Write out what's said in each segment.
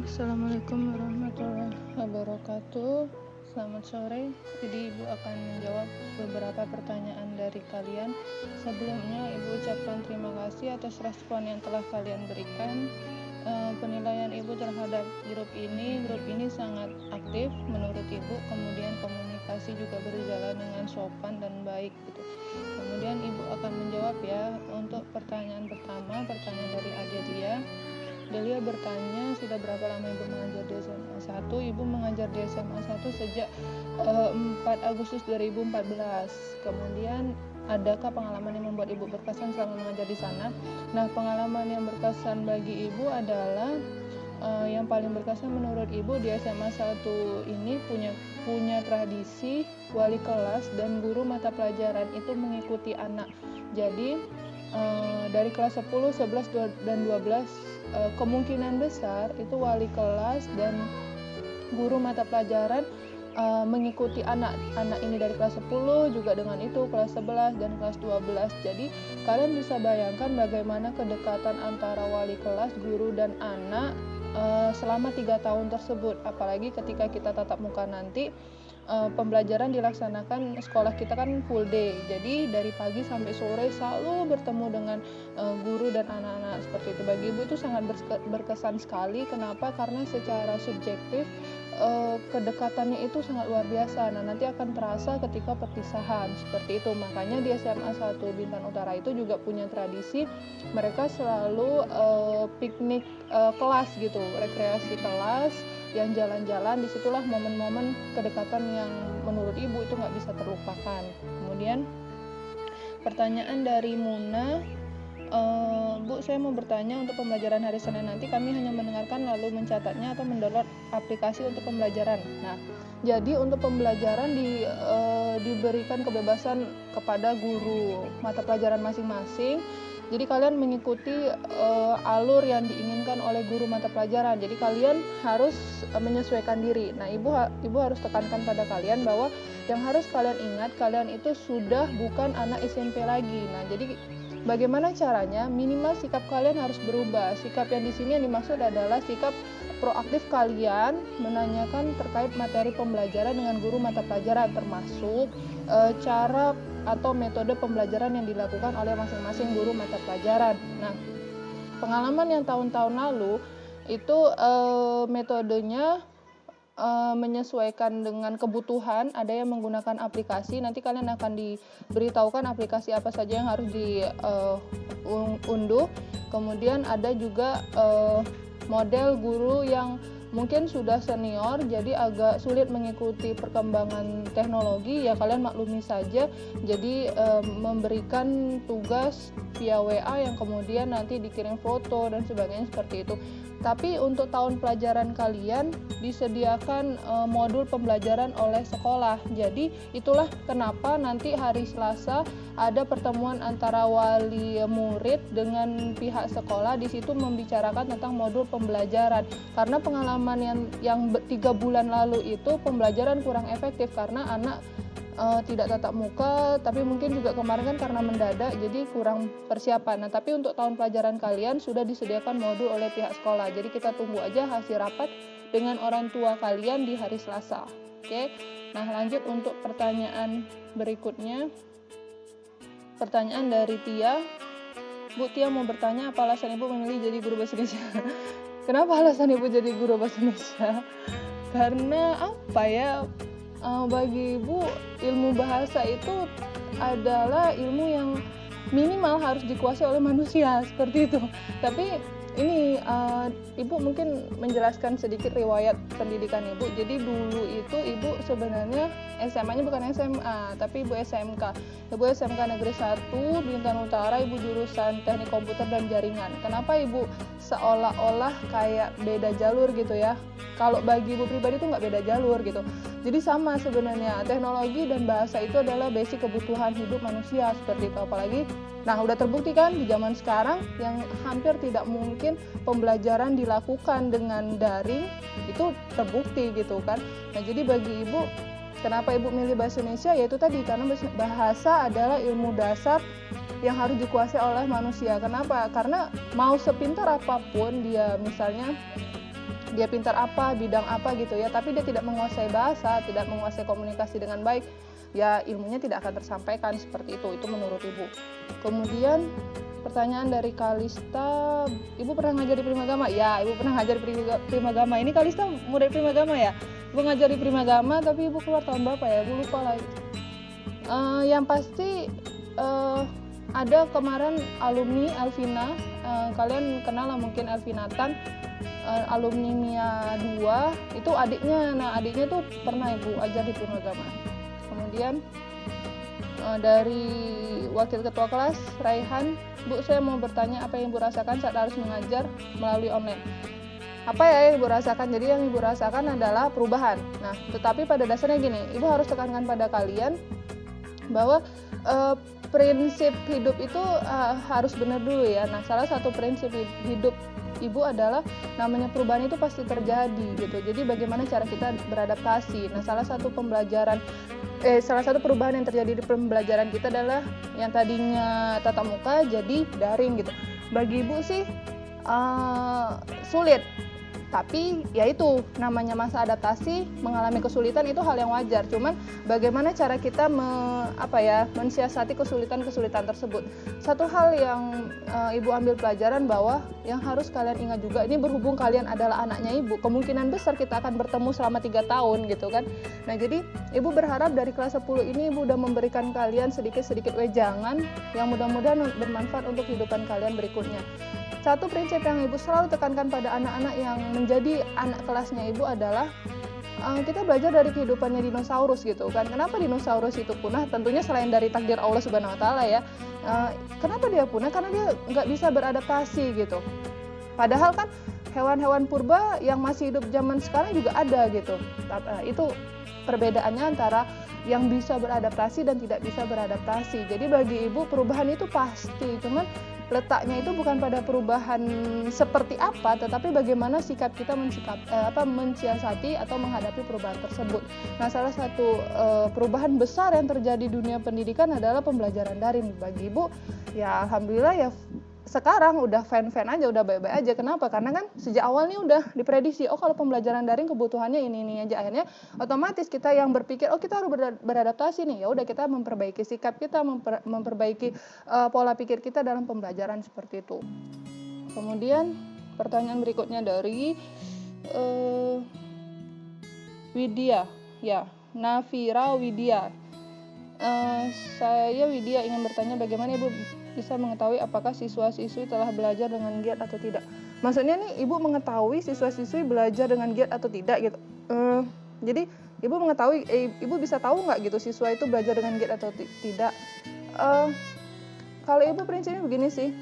Assalamualaikum warahmatullahi wabarakatuh. Selamat sore. Jadi Ibu akan menjawab beberapa pertanyaan dari kalian. Sebelumnya Ibu ucapkan terima kasih atas respon yang telah kalian berikan. Penilaian Ibu terhadap grup ini sangat aktif menurut Ibu. Kemudian komunikasi juga berjalan dengan sopan dan baik gitu. Kemudian Ibu akan menjawab ya. Untuk pertanyaan pertama, pertanyaan dari Adelia. Delia bertanya, sudah berapa lama Ibu mengajar di SMA 1? Ibu mengajar di SMA 1 sejak 4 Agustus 2014. Kemudian, adakah pengalaman yang membuat Ibu berkesan selama mengajar di sana? Nah, pengalaman yang berkesan bagi Ibu adalah yang paling berkesan menurut Ibu di SMA 1 ini punya tradisi wali kelas dan guru mata pelajaran itu mengikuti anak. Jadi, dari kelas 10, 11, dan 12 kemungkinan besar itu wali kelas dan guru mata pelajaran mengikuti anak ini dari kelas 10 juga dengan itu kelas 11 dan kelas 12. Jadi kalian bisa bayangkan bagaimana kedekatan antara wali kelas, guru dan anak selama 3 tahun tersebut. Apalagi ketika kita tatap muka nanti, pembelajaran dilaksanakan, sekolah kita kan full day, jadi dari pagi sampai sore selalu bertemu dengan guru dan anak-anak seperti itu. Bagi Ibu itu sangat berkesan sekali. Kenapa? Karena secara subjektif kedekatannya itu sangat luar biasa. Nah, nanti akan terasa ketika perpisahan seperti itu. Makanya di SMA 1 Bintan Utara itu juga punya tradisi, mereka selalu piknik kelas gitu, rekreasi kelas, yang jalan-jalan. Disitulah momen-momen kedekatan yang menurut Ibu itu nggak bisa terlupakan. Kemudian pertanyaan dari Muna, Bu, saya mau bertanya, untuk pembelajaran hari Senin nanti kami hanya mendengarkan lalu mencatatnya atau mendownload aplikasi untuk pembelajaran. Nah, jadi untuk pembelajaran diberikan kebebasan kepada guru mata pelajaran masing-masing. Jadi kalian mengikuti alur yang diinginkan oleh guru mata pelajaran. Jadi kalian harus menyesuaikan diri. Nah, Ibu harus tekankan pada kalian bahwa yang harus kalian ingat, kalian itu sudah bukan anak SMP lagi. Nah, jadi bagaimana caranya? Minimal sikap kalian harus berubah. Sikap yang di sini yang dimaksud adalah sikap proaktif kalian menanyakan terkait materi pembelajaran dengan guru mata pelajaran, termasuk cara atau metode pembelajaran yang dilakukan oleh masing-masing guru mata pelajaran. Nah, pengalaman yang tahun-tahun lalu itu metodenya menyesuaikan dengan kebutuhan. Ada yang menggunakan aplikasi, nanti kalian akan diberitahukan aplikasi apa saja yang harus diunduh. Kemudian ada juga model guru yang mungkin sudah senior, jadi agak sulit mengikuti perkembangan teknologi, ya kalian maklumi saja. Jadi memberikan tugas via WA yang kemudian nanti dikirim foto dan sebagainya seperti itu. Tapi untuk tahun pelajaran kalian disediakan modul pembelajaran oleh sekolah. Jadi itulah kenapa nanti hari Selasa ada pertemuan antara wali murid dengan pihak sekolah. Di situ membicarakan tentang modul pembelajaran. Karena pengalaman yang 3 bulan lalu itu pembelajaran kurang efektif karena anak tidak tatap muka, tapi mungkin juga kemarin kan karena mendadak jadi kurang persiapan. Nah, tapi untuk tahun pelajaran kalian sudah disediakan modul oleh pihak sekolah. Jadi kita tunggu aja hasil rapat dengan orang tua kalian di hari Selasa. Oke. Nah, lanjut untuk pertanyaan berikutnya. Pertanyaan dari Tia. Bu, Tia mau bertanya, apa alasan Ibu memilih jadi guru bahasa Indonesia? Kenapa alasan Ibu jadi guru bahasa Indonesia? Karena apa ya? Bagi Ibu, ilmu bahasa itu adalah ilmu yang minimal harus dikuasai oleh manusia, seperti itu. Tapi ini Ibu mungkin menjelaskan sedikit riwayat pendidikan Ibu. Jadi dulu itu Ibu sebenarnya SMA-nya bukan SMA, tapi Ibu SMK. Ibu SMK Negeri 1 Bintan Utara, Ibu jurusan Teknik Komputer dan Jaringan. Kenapa Ibu seolah-olah kayak beda jalur gitu ya? Kalau bagi Ibu pribadi itu nggak beda jalur gitu. Jadi sama sebenarnya, teknologi dan bahasa itu adalah basic kebutuhan hidup manusia seperti itu. Apalagi, nah udah terbukti kan di zaman sekarang yang hampir tidak mungkin pembelajaran dilakukan dengan daring, itu terbukti gitu kan. Nah, jadi bagi Ibu, kenapa Ibu milih bahasa Indonesia? Yaitu tadi, karena bahasa adalah ilmu dasar yang harus dikuasai oleh manusia. Kenapa? Karena mau sepintar apapun dia, misalnya dia pintar apa, bidang apa gitu ya, tapi dia tidak menguasai bahasa, tidak menguasai komunikasi dengan baik, ya ilmunya tidak akan tersampaikan seperti itu menurut Ibu. Kemudian pertanyaan dari Kalista, Ibu pernah ngajar di Primagama? Ya, Ibu pernah ngajar di Primagama. Ini Kalista murid Primagama ya? Ibu ngajar di Primagama, tapi Ibu keluar tahun berapa ya? Ibu lupa lagi. Yang pasti ada kemarin alumni Alvina, kalian kenal lah mungkin Alvinatan, alumni MIA 2, itu adiknya. Nah, adiknya tuh pernah Ibu ajar di Primagama. Kemudian dari wakil ketua kelas Raihan, Bu, saya mau bertanya apa yang Ibu rasakan saat harus mengajar melalui online. Apa ya yang Ibu rasakan? Jadi yang Ibu rasakan adalah perubahan. Nah, tetapi pada dasarnya gini, Ibu harus tekankan pada kalian bahwa prinsip hidup itu harus benar dulu ya. Nah, salah satu prinsip hidup Ibu adalah namanya perubahan itu pasti terjadi gitu. Jadi bagaimana cara kita beradaptasi. Nah, salah satu perubahan yang terjadi di pembelajaran kita adalah yang tadinya tatap muka jadi daring gitu. Bagi Ibu sih sulit, tapi ya itu namanya masa adaptasi, mengalami kesulitan itu hal yang wajar. Cuman bagaimana cara kita mensiasati kesulitan tersebut. Satu hal yang Ibu ambil pelajaran bahwa yang harus kalian ingat juga, ini berhubung kalian adalah anaknya Ibu, kemungkinan besar kita akan bertemu selama 3 tahun gitu kan. Nah, jadi Ibu berharap dari kelas 10 ini Ibu udah memberikan kalian sedikit-sedikit wejangan yang mudah-mudahan bermanfaat untuk kehidupan kalian berikutnya. Satu prinsip yang Ibu selalu tekankan pada anak-anak yang menjadi anak kelasnya Ibu adalah kita belajar dari kehidupannya dinosaurus gitu kan. Kenapa dinosaurus itu punah? Tentunya selain dari takdir Allah Subhanahu Wa Taala ya. Kenapa dia punah? Karena dia nggak bisa beradaptasi gitu. Padahal kan hewan-hewan purba yang masih hidup zaman sekarang juga ada gitu. Itu perbedaannya antara yang bisa beradaptasi dan tidak bisa beradaptasi. Jadi bagi Ibu perubahan itu pasti, cuman letaknya itu bukan pada perubahan seperti apa, tetapi bagaimana sikap kita mensiasati atau menghadapi perubahan tersebut. Nah, salah satu perubahan besar yang terjadi di dunia pendidikan adalah pembelajaran daring. Bagi Ibu, ya alhamdulillah ya sekarang udah fan-fan aja, udah baik-baik aja. Kenapa? Karena kan sejak awal nih udah diprediksi, kalau pembelajaran daring kebutuhannya ini aja. Akhirnya otomatis kita yang berpikir, kita harus beradaptasi nih. Ya udah kita memperbaiki sikap kita, memperbaiki pola pikir kita dalam pembelajaran seperti itu. Kemudian pertanyaan berikutnya dari Widya, ya, Nafira Widya. Saya Widya ingin bertanya bagaimana Ibu bisa mengetahui apakah siswa-siswi telah belajar dengan giat atau tidak. Maksudnya nih Ibu mengetahui siswa-siswi belajar dengan giat atau tidak gitu. Jadi Ibu mengetahui, Ibu bisa tahu nggak gitu siswa itu belajar dengan giat atau tidak. Kalau Ibu prinsipnya begini sih.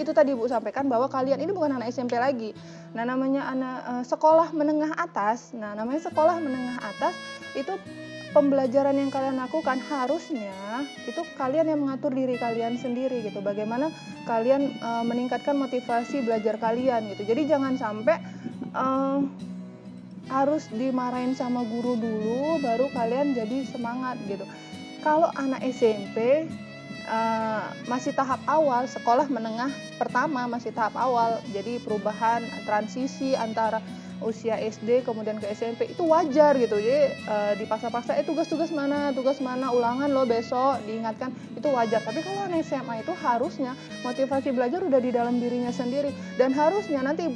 Itu tadi Ibu sampaikan bahwa kalian ini bukan anak SMP lagi. Nah, namanya anak sekolah menengah atas. Nah, namanya sekolah menengah atas itu pembelajaran yang kalian lakukan harusnya itu kalian yang mengatur diri kalian sendiri gitu. Bagaimana kalian meningkatkan motivasi belajar kalian gitu. Jadi jangan sampai harus dimarahin sama guru dulu baru kalian jadi semangat gitu. Kalau anak SMP masih tahap awal, sekolah menengah pertama masih tahap awal, jadi perubahan transisi antara usia SD kemudian ke SMP itu wajar gitu. Jadi dipaksa-paksa tugas mana ulangan lo besok diingatkan, itu wajar. Tapi kalau anak SMA itu harusnya motivasi belajar udah di dalam dirinya sendiri, dan harusnya nanti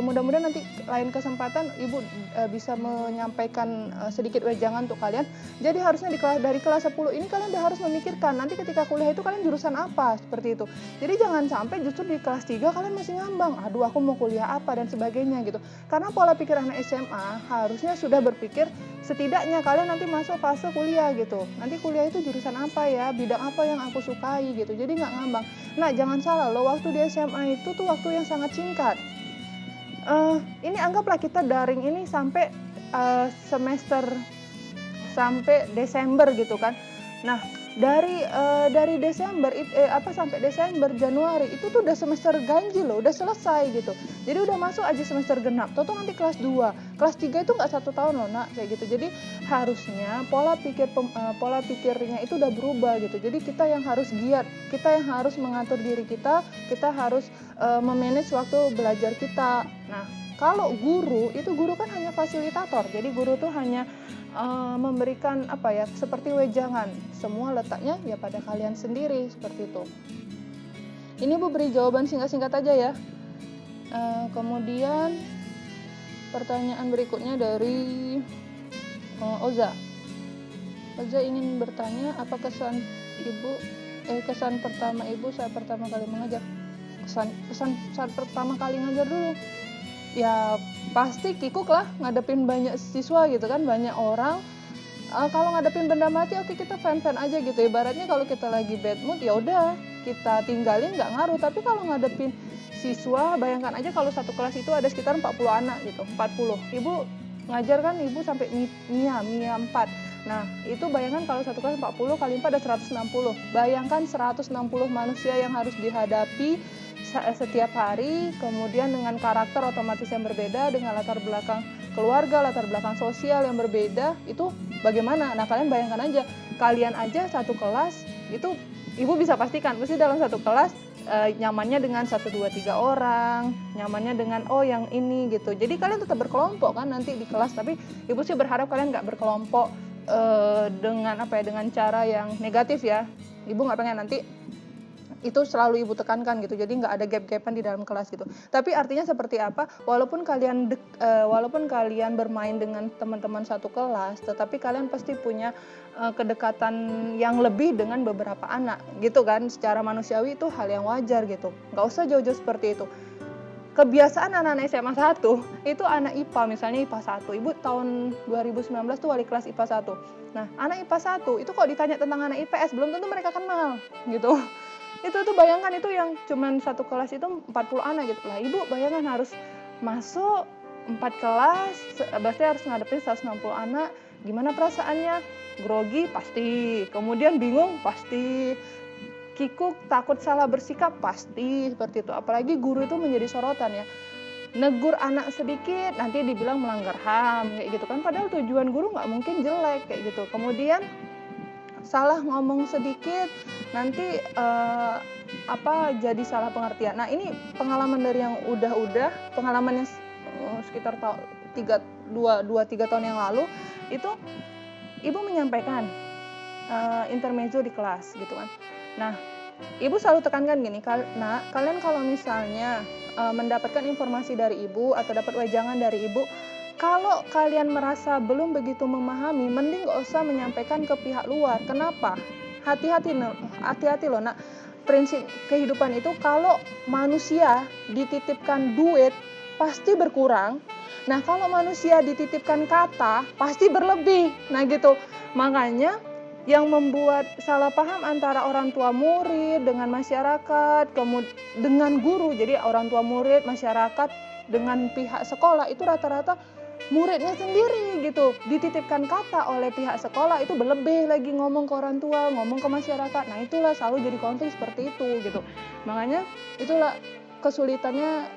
mudah-mudahan nanti lain kesempatan Ibu bisa menyampaikan sedikit wejangan untuk kalian. Jadi harusnya dari kelas 10 ini kalian udah harus memikirkan nanti ketika kuliah itu kalian jurusan apa, seperti itu. Jadi jangan sampai justru di kelas 3 kalian masih ngambang, aduh aku mau kuliah apa dan sebagainya gitu. Karena pola pikir anak SMA harusnya sudah berpikir setidaknya kalian nanti masuk fase kuliah gitu. Nanti kuliah itu jurusan apa ya, bidang apa yang aku sukai gitu. Jadi nggak ngambang. Nah, jangan salah loh, waktu di SMA itu tuh waktu yang sangat singkat. Ini anggaplah kita daring ini sampai semester sampai Desember gitu kan. Nah, dari Desember sampai Desember Januari itu tuh udah semester ganjil loh, udah selesai gitu. Jadi udah masuk aja semester genap. Toto nanti kelas 2, kelas 3 itu nggak 1 tahun loh nak, kayak gitu. Jadi harusnya pola pikirnya itu udah berubah gitu. Jadi kita yang harus giat, kita yang harus mengatur diri kita harus memanage waktu belajar kita. Nah, kalau guru kan hanya fasilitator, jadi guru tuh hanya memberikan seperti wejangan, semua letaknya ya pada kalian sendiri, seperti itu. Ini Bu beri jawaban singkat-singkat aja ya. Kemudian pertanyaan berikutnya dari Oza. Oza ingin bertanya, apa kesan pertama Ibu saat pertama kali mengajar? Kesan saat pertama kali ngajar dulu. Ya pasti kikuk lah, ngadepin banyak siswa gitu kan, banyak orang. Kalau ngadepin benda mati, oke, kita fan-fan aja gitu. Ibaratnya kalau kita lagi bad mood, ya udah kita tinggalin, nggak ngaruh. Tapi kalau ngadepin siswa, bayangkan aja kalau satu kelas itu ada sekitar 40 anak gitu, 40. Ibu ngajar kan, Ibu sampai MIA 4. Nah, itu bayangkan kalau satu kelas 40 kali 4 ada 160. Bayangkan 160 manusia yang harus dihadapi setiap hari, kemudian dengan karakter otomatis yang berbeda, dengan latar belakang keluarga, latar belakang sosial yang berbeda, itu bagaimana? Nah, kalian bayangkan aja, kalian aja satu kelas, itu Ibu bisa pastikan, pasti dalam satu kelas nyamannya dengan 1, 2, 3 orang, nyamannya dengan yang ini gitu. Jadi kalian tetap berkelompok kan nanti di kelas, tapi Ibu sih berharap kalian nggak berkelompok dengan dengan cara yang negatif ya. Ibu nggak pengen nanti itu selalu Ibu tekankan gitu, jadi nggak ada gap-gapan di dalam kelas gitu. Tapi artinya seperti apa? Walaupun kalian bermain dengan teman-teman satu kelas, tetapi kalian pasti punya kedekatan yang lebih dengan beberapa anak gitu kan. Secara manusiawi itu hal yang wajar gitu, nggak usah jauh-jauh seperti itu. Kebiasaan anak-anak SMA 1 itu anak IPA, misalnya IPA 1. Ibu tahun 2019 tuh wali kelas IPA 1. Nah, anak IPA 1 itu kalau ditanya tentang anak IPS belum tentu mereka kenal gitu. Itu bayangkan, itu yang cuman satu kelas itu 40 anak gitu lah. Ibu bayangkan harus masuk 4 kelas, berarti harus ngadepin 160 anak. Gimana perasaannya? Grogi pasti, kemudian bingung pasti, kikuk, takut salah bersikap pasti, seperti itu. Apalagi guru itu menjadi sorotan ya. Negur anak sedikit nanti dibilang melanggar HAM kayak gitu kan, padahal tujuan guru nggak mungkin jelek kayak gitu. Kemudian salah ngomong sedikit nanti jadi salah pengertian. Nah, ini pengalaman dari yang udah pengalaman yang sekitar 2-3 tahun yang lalu itu Ibu menyampaikan intermezzo di kelas gitu kan. Nah, Ibu selalu tekankan gini, kalian kalau misalnya mendapatkan informasi dari Ibu atau dapat wejangan dari Ibu, kalau kalian merasa belum begitu memahami, mending gak usah menyampaikan ke pihak luar. Kenapa? Hati-hati loh nak. Prinsip kehidupan itu kalau manusia dititipkan duit pasti berkurang. Nah, kalau manusia dititipkan kata pasti berlebih. Nah gitu. Makanya yang membuat salah paham antara orang tua murid dengan masyarakat, kemudian dengan guru, jadi orang tua murid, masyarakat dengan pihak sekolah itu rata-rata muridnya sendiri gitu dititipkan kata oleh pihak sekolah, itu berlebih lagi ngomong ke orang tua, ngomong ke masyarakat. Nah, itulah selalu jadi konflik seperti itu gitu. Makanya itulah kesulitannya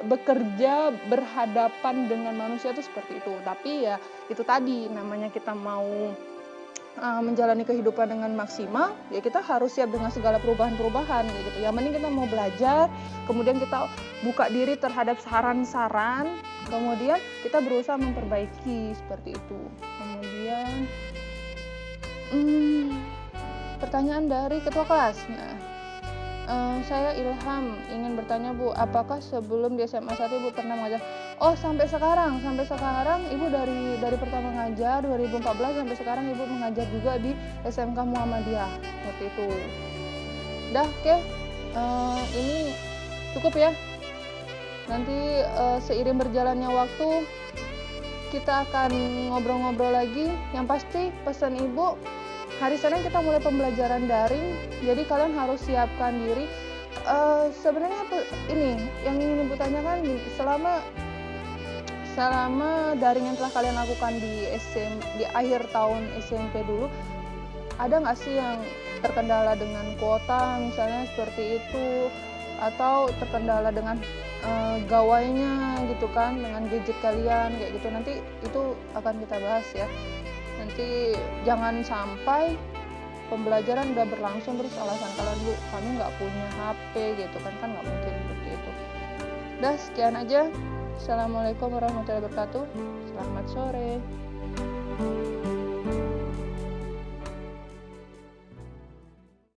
bekerja berhadapan dengan manusia itu seperti itu. Tapi ya itu tadi, namanya kita mau menjalani kehidupan dengan maksimal, ya kita harus siap dengan segala perubahan-perubahan kayak gitu. Yang penting kita mau belajar, kemudian kita buka diri terhadap saran-saran, kemudian kita berusaha memperbaiki seperti itu. Kemudian pertanyaan dari ketua kelas. Nah, saya Ilham ingin bertanya Bu, apakah sebelum di SMA 1 Ibu pernah mengajar? Sampai sekarang Ibu dari pertama ngajar 2014 sampai sekarang Ibu mengajar juga di SMK Muhammadiyah seperti itu. Dah, oke. Ini cukup ya. Nanti seiring berjalannya waktu kita akan ngobrol-ngobrol lagi. Yang pasti pesan Ibu, hari Senin kita mulai pembelajaran daring, jadi kalian harus siapkan diri. Sebenarnya ini yang ingin Ibu tanyakan, selama daring yang telah kalian lakukan di akhir tahun SMP dulu, ada nggak sih yang terkendala dengan kuota misalnya seperti itu, atau terkendala dengan gawainya gitu kan, dengan gadget kalian kayak gitu. Nanti itu akan kita bahas ya. Nanti jangan sampai pembelajaran udah berlangsung terus alasan kalian, Bu, kami nggak punya HP gitu kan nggak mungkin seperti itu. Udah sekian aja. Assalamualaikum warahmatullahi wabarakatuh. Selamat sore.